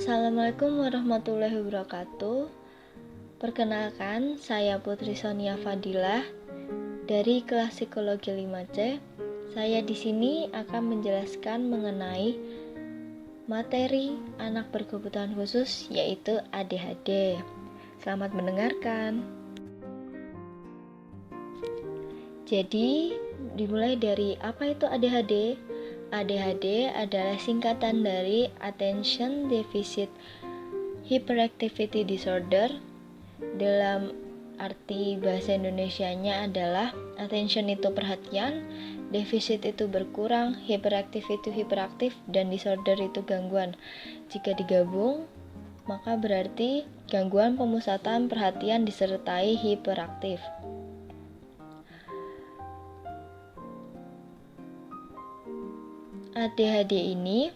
Assalamualaikum warahmatullahi wabarakatuh. Perkenalkan, saya Putri Sonia Fadilah dari kelas Psikologi 5C. Saya di sini akan menjelaskan mengenai materi anak berkebutuhan khusus, yaitu ADHD. Selamat mendengarkan. Jadi, dimulai dari apa itu ADHD? ADHD adalah singkatan dari Attention Deficit Hyperactivity Disorder. Dalam arti bahasa Indonesianya adalah attention itu perhatian, defisit itu berkurang, hyperactive itu hiperaktif, dan disorder itu gangguan. Jika digabung, maka berarti gangguan pemusatan perhatian disertai hiperaktif. ADHD ini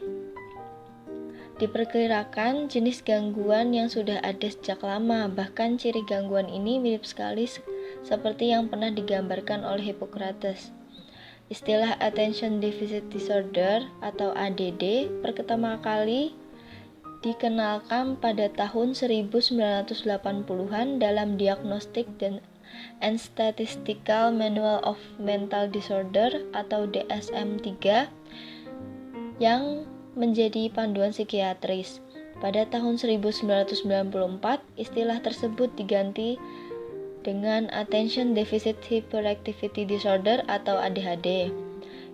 diperkirakan jenis gangguan yang sudah ada sejak lama, bahkan ciri gangguan ini mirip sekali seperti yang pernah digambarkan oleh Hippocrates. Istilah Attention Deficit Disorder atau ADD pertama kali dikenalkan pada tahun 1980-an dalam Diagnostic and Statistical Manual of Mental Disorder atau DSM-3 yang menjadi panduan psikiatris. Pada tahun 1994, istilah tersebut diganti dengan Attention Deficit Hyperactivity Disorder atau ADHD,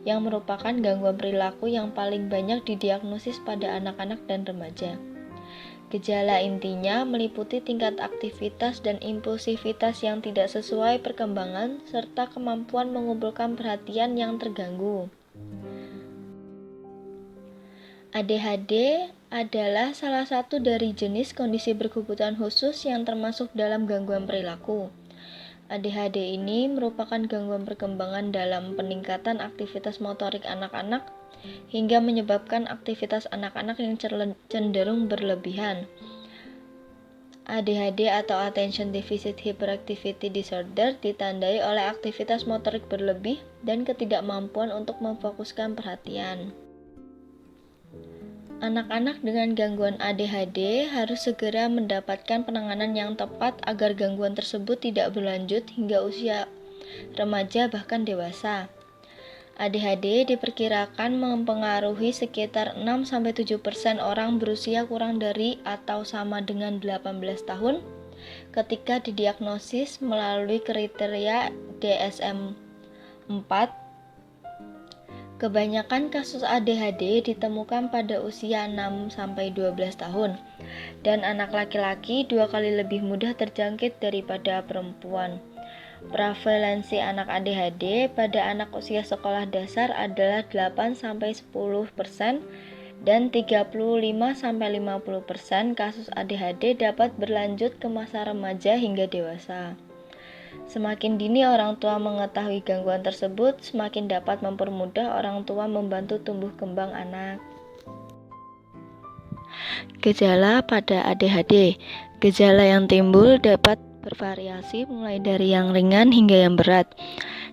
yang merupakan gangguan perilaku yang paling banyak didiagnosis pada anak-anak dan remaja. Gejala intinya meliputi tingkat aktivitas dan impulsivitas yang tidak sesuai perkembangan serta kemampuan mengumpulkan perhatian yang terganggu. ADHD adalah salah satu dari jenis kondisi berkebutuhan khusus yang termasuk dalam gangguan perilaku. ADHD ini merupakan gangguan perkembangan dalam peningkatan aktivitas motorik anak-anak hingga menyebabkan aktivitas anak-anak yang cenderung berlebihan. ADHD atau Attention Deficit Hyperactivity Disorder ditandai oleh aktivitas motorik berlebih dan ketidakmampuan untuk memfokuskan perhatian. Anak-anak dengan gangguan ADHD harus segera mendapatkan penanganan yang tepat agar gangguan tersebut tidak berlanjut hingga usia remaja bahkan dewasa. ADHD diperkirakan mempengaruhi sekitar 6-7% orang berusia kurang dari atau sama dengan 18 tahun ketika didiagnosis melalui kriteria DSM-4. Kebanyakan kasus ADHD ditemukan pada usia 6-12 tahun, dan anak laki-laki 2 kali lebih mudah terjangkit daripada perempuan. Prevalensi anak ADHD pada anak usia sekolah dasar adalah 8-10% dan 35-50% kasus ADHD dapat berlanjut ke masa remaja hingga dewasa. Semakin dini orang tua mengetahui gangguan tersebut, semakin dapat mempermudah orang tua membantu tumbuh kembang anak. Gejala pada ADHD. Gejala yang timbul dapat bervariasi mulai dari yang ringan hingga yang berat.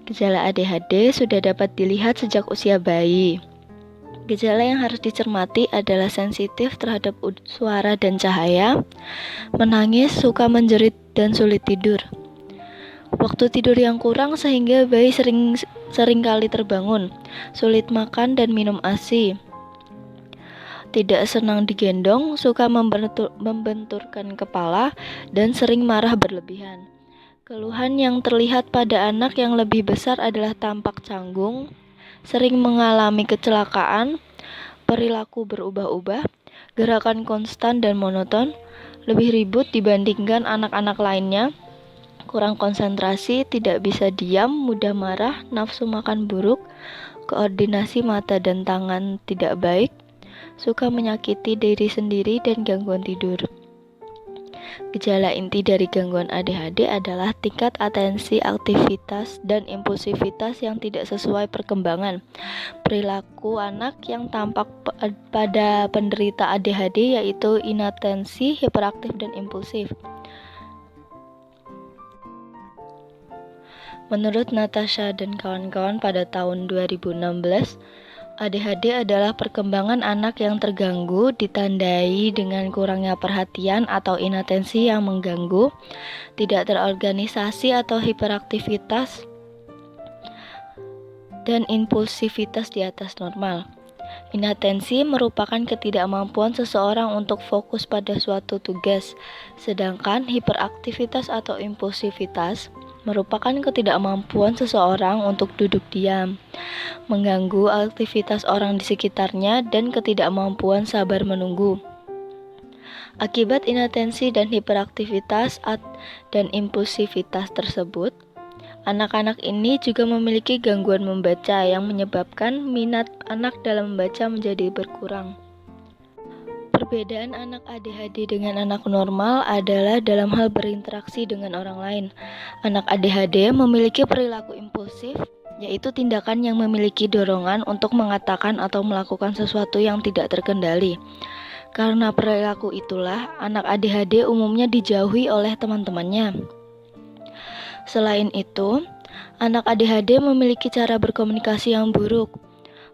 Gejala ADHD sudah dapat dilihat sejak usia bayi. Gejala yang harus dicermati adalah sensitif terhadap suara dan cahaya, menangis, suka menjerit, dan sulit tidur. Waktu tidur yang kurang sehingga bayi sering kali terbangun, sulit makan dan minum ASI. Tidak senang digendong, suka membenturkan kepala, dan sering marah berlebihan. Keluhan yang terlihat pada anak yang lebih besar adalah tampak canggung, sering mengalami kecelakaan, perilaku berubah-ubah, gerakan konstan dan monoton, lebih ribut dibandingkan anak-anak lainnya, kurang konsentrasi, tidak bisa diam, mudah marah, nafsu makan buruk, koordinasi mata dan tangan tidak baik, suka menyakiti diri sendiri, dan gangguan tidur. Gejala inti dari gangguan ADHD adalah tingkat atensi, aktivitas, dan impulsivitas yang tidak sesuai perkembangan. Perilaku anak yang tampak pada penderita ADHD yaitu inatensi, hiperaktif, dan impulsif. Menurut Natasha dan kawan-kawan pada tahun 2016, ADHD adalah perkembangan anak yang terganggu, ditandai dengan kurangnya perhatian atau inatensi yang mengganggu, tidak terorganisasi atau hiperaktivitas, dan impulsivitas di atas normal. Inatensi merupakan ketidakmampuan seseorang untuk fokus pada suatu tugas, sedangkan hiperaktivitas atau impulsivitas merupakan ketidakmampuan seseorang untuk duduk diam, mengganggu aktivitas orang di sekitarnya, dan ketidakmampuan sabar menunggu. Akibat inatensi dan hiperaktivitas dan impulsivitas tersebut, anak-anak ini juga memiliki gangguan membaca yang menyebabkan minat anak dalam membaca menjadi berkurang. Perbedaan anak ADHD dengan anak normal adalah dalam hal berinteraksi dengan orang lain. Anak ADHD memiliki perilaku impulsif, yaitu tindakan yang memiliki dorongan untuk mengatakan atau melakukan sesuatu yang tidak terkendali. Karena perilaku itulah, anak ADHD umumnya dijauhi oleh teman-temannya. Selain itu, anak ADHD memiliki cara berkomunikasi yang buruk.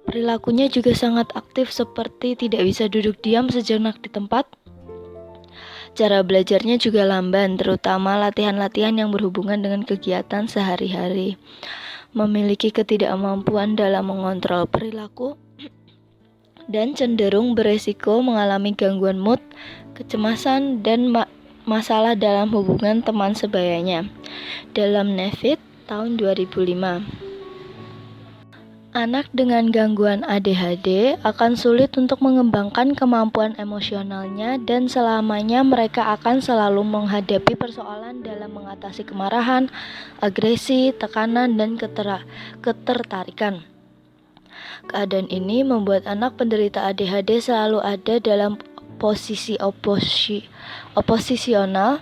Perilakunya juga sangat aktif seperti tidak bisa duduk diam sejenak di tempat. Cara belajarnya juga lamban, terutama latihan-latihan yang berhubungan dengan kegiatan sehari-hari. Memiliki ketidakmampuan dalam mengontrol perilaku dan cenderung beresiko mengalami gangguan mood, kecemasan, dan masalah dalam hubungan teman sebayanya. Dalam Nevid tahun 2005. Anak dengan gangguan ADHD akan sulit untuk mengembangkan kemampuan emosionalnya dan selamanya mereka akan selalu menghadapi persoalan dalam mengatasi kemarahan, agresi, tekanan, dan ketertarikan. Keadaan ini membuat anak penderita ADHD selalu ada dalam posisi oposisional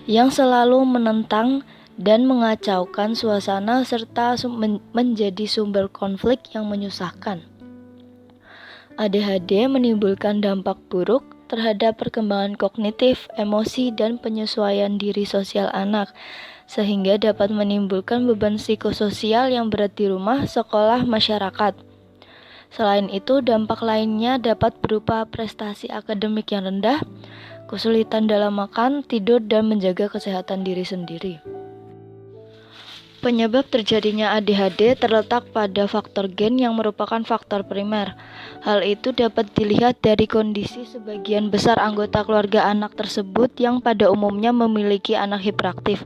yang selalu menentang dan mengacaukan suasana serta menjadi sumber konflik yang menyusahkan. ADHD menimbulkan dampak buruk terhadap perkembangan kognitif, emosi, dan penyesuaian diri sosial anak, sehingga dapat menimbulkan beban psikososial yang berat di rumah, sekolah, masyarakat. Selain itu, dampak lainnya dapat berupa prestasi akademik yang rendah, kesulitan dalam makan, tidur, dan menjaga kesehatan diri sendiri. Penyebab terjadinya ADHD terletak pada faktor gen yang merupakan faktor primer. Hal itu dapat dilihat dari kondisi sebagian besar anggota keluarga anak tersebut yang pada umumnya memiliki anak hiperaktif.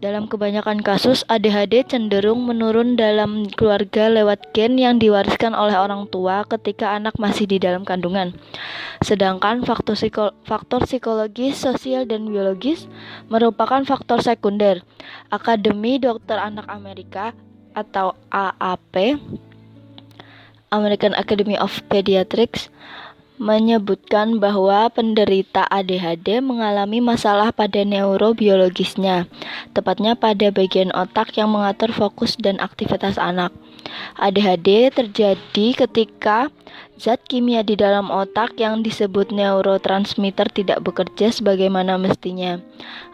Dalam kebanyakan kasus, ADHD cenderung menurun dalam keluarga lewat gen yang diwariskan oleh orang tua ketika anak masih di dalam kandungan. Sedangkan faktor psikologis, sosial, dan biologis merupakan faktor sekunder. Akademi Dokter Anak Amerika atau AAP, American Academy of Pediatrics, menyebutkan bahwa penderita ADHD mengalami masalah pada neurobiologisnya, tepatnya pada bagian otak yang mengatur fokus dan aktivitas anak. ADHD terjadi ketika zat kimia di dalam otak yang disebut neurotransmitter tidak bekerja sebagaimana mestinya.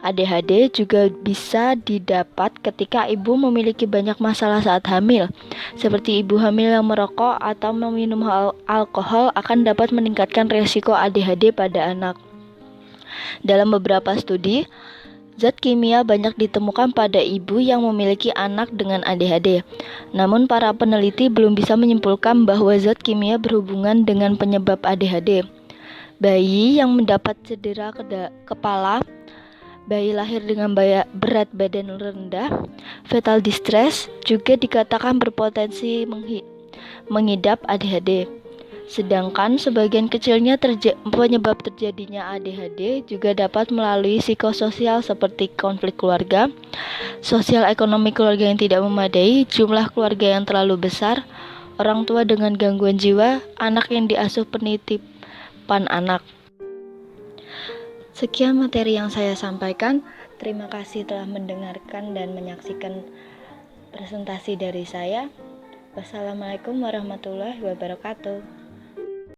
ADHD juga bisa didapat ketika ibu memiliki banyak masalah saat hamil, seperti ibu hamil yang merokok atau meminum alkohol akan dapat meningkatkan risiko ADHD pada anak. Dalam beberapa studi, zat kimia banyak ditemukan pada ibu yang memiliki anak dengan ADHD. Namun para peneliti belum bisa menyimpulkan bahwa zat kimia berhubungan dengan penyebab ADHD. Bayi yang mendapat cedera kepala, bayi lahir dengan berat badan rendah, fetal distress juga dikatakan berpotensi mengidap ADHD. Sedangkan sebagian kecilnya penyebab terjadinya ADHD juga dapat melalui psikososial seperti konflik keluarga, sosial ekonomi keluarga yang tidak memadai, jumlah keluarga yang terlalu besar, orang tua dengan gangguan jiwa, anak yang diasuh penitipan anak. Sekian materi yang saya sampaikan. Terima kasih telah mendengarkan dan menyaksikan presentasi dari saya. Wassalamualaikum warahmatullahi wabarakatuh.